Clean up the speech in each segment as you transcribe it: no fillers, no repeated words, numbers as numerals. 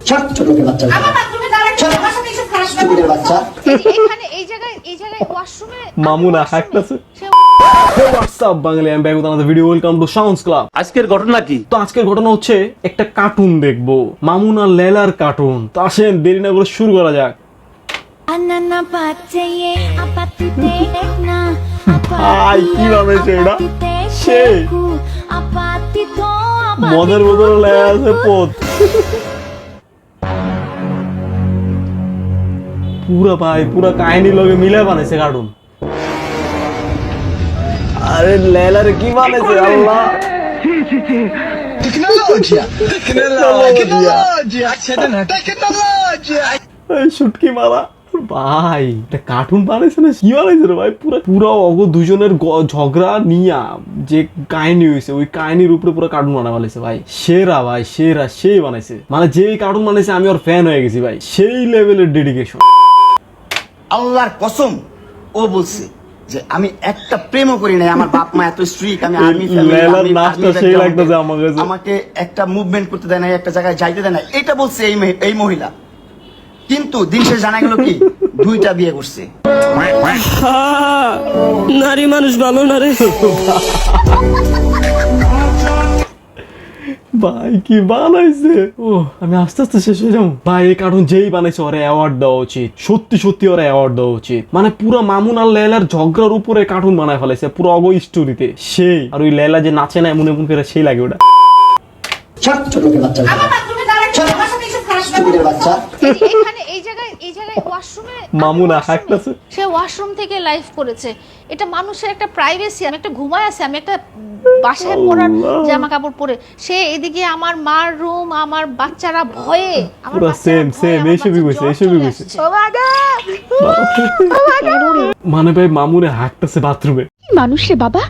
ছোট বাচ্চা আমার বাথরুমে দাঁড়ায় আমার সাথে এসব খারাপ চুপিদের বাচ্চা এখানে এই জায়গায় ওয়াশরুমে মামুনা হাঁটতেছে। Hey, what's up, Bangali? I'm back with another video. Welcome to Sounds Club. আজকের ঘটনা কি? তো আজকের ঘটনা হচ্ছে একটা কার্টুন দেখবো, মামুনা লেলার কার্টুন। তো আসেন দেরি না করে শুরু করা যাক। আই কি বানাইছে এটা? সেই মদের বোতলে লেয়া আছে পথ। পুরা কাহিনী লগে মিলে বানাইছে কার্টুন। আরে লেলার কি বানাইছে আল্লাহ। এই শুটকি মারা ভাই, এটা কার্টুন বানাইছে না কি বানাইছে রে ভাই? পুরো অগো দুজনের ঝগড়া নিয়া যে কাহিনী হয়েছে ওই কাহিনীর উপরে পুরো কার্টুন বানা বানাইছে ভাই। সেরা ভাই, সেরা, সেই বানাইছে। মানে যেই কার্টুন বানাইছে আমি ওর ফ্যান হয়ে গেছি ভাই। সেই লেভেলের ডেডিকেশন। আল্লাহর কসম, ও বলছে যে আমি একটা প্রেমও করি নাই, আমার বাপ মা এত স্ট্রিক্ট, আমি আর্মি আমাকে একটা মুভমেন্ট করতে দেয় না, একটা জায়গায় যাইতে দেয় না, এটা বলছে এই মহিলা। কিন্তু দিন শেষে জানা গেল কি দুইটা বিয়ে করছে। নারী মানুষ ভালো না রে ভাই কি বানাইছে। ও আমি আস্তে আস্তে শেষ হয়ে যাবো ভাই। এই কার্টুন যেই বানাইছে ওরা অ্যাওয়ার্ড দেওয়া উচিত, সত্যি ওরা অ্যাওয়ার্ড দেওয়া উচিত। মানে পুরো মামুন আর লেলার ঝগড়ার উপরে কার্টুন বানায় ফেলাইছে পুরো অগো স্টোরিতে। সেই আর ওই লেলা যে নাচে না এমন করে সেই লাগে ওটা। ছোট বাচ্চা আমার বাথরুমে দাঁড়ায় আমার সাথে এসব খারাপ চুপিদের বাচ্চা এখানে এই জায়গায় ওয়াশরুমে মামুনা হাঁটতেছে। সে ওয়াশরুম থেকে লাইভ করেছে। এটা মানুষের একটা প্রাইভেসি। আমি একটা ঘুমায় আছি, আমি একটা বাসায় পরার জামা কাপড় পরে, সে এদিকে আমার মার রুম, আমার বাচ্চারা ভয়ে, আমার পুরো সেম এইসবই কইছে। মানে ভাই মামুনে হাঁটতেছে বাথরুমে। মানুষ রে বাবা।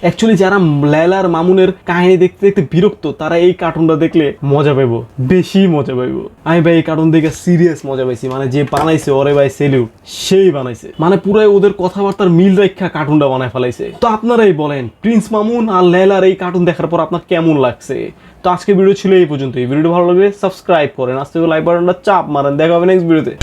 অ্যাকচুয়ালি যারা লেলার মামুনের কাহিনী দেখতে দেখতে বিরক্ত তারা এই কার্টুনটা দেখলে মজা পাইবো, বেশি মজা পাইবো। আমি ভাই এই কার্টুন দেখে সিরিয়াস মজা পাইছি। মানে যে বানাইছে ওরে ভাই সেলিউট, সেই বানাইছে। মানে পুরাই ওদের কথাবার্তার মিল রেখা কার্টুনটা বানায় ফেলাইছে। তো আপনারাই বলেন প্রিন্স মামুন আর লেলার এই কার্টুন দেখার পর আপনার কেমন লাগছে? তো আজকে ভিডিও ছিল এই পর্যন্ত। এই ভিডিওটা ভালো লাগলে সাবস্ক্রাইব করেন, আজকে লাইক বাটনটা চাপ মারেন। দেখা হবে নেক্সট ভিডিওতে।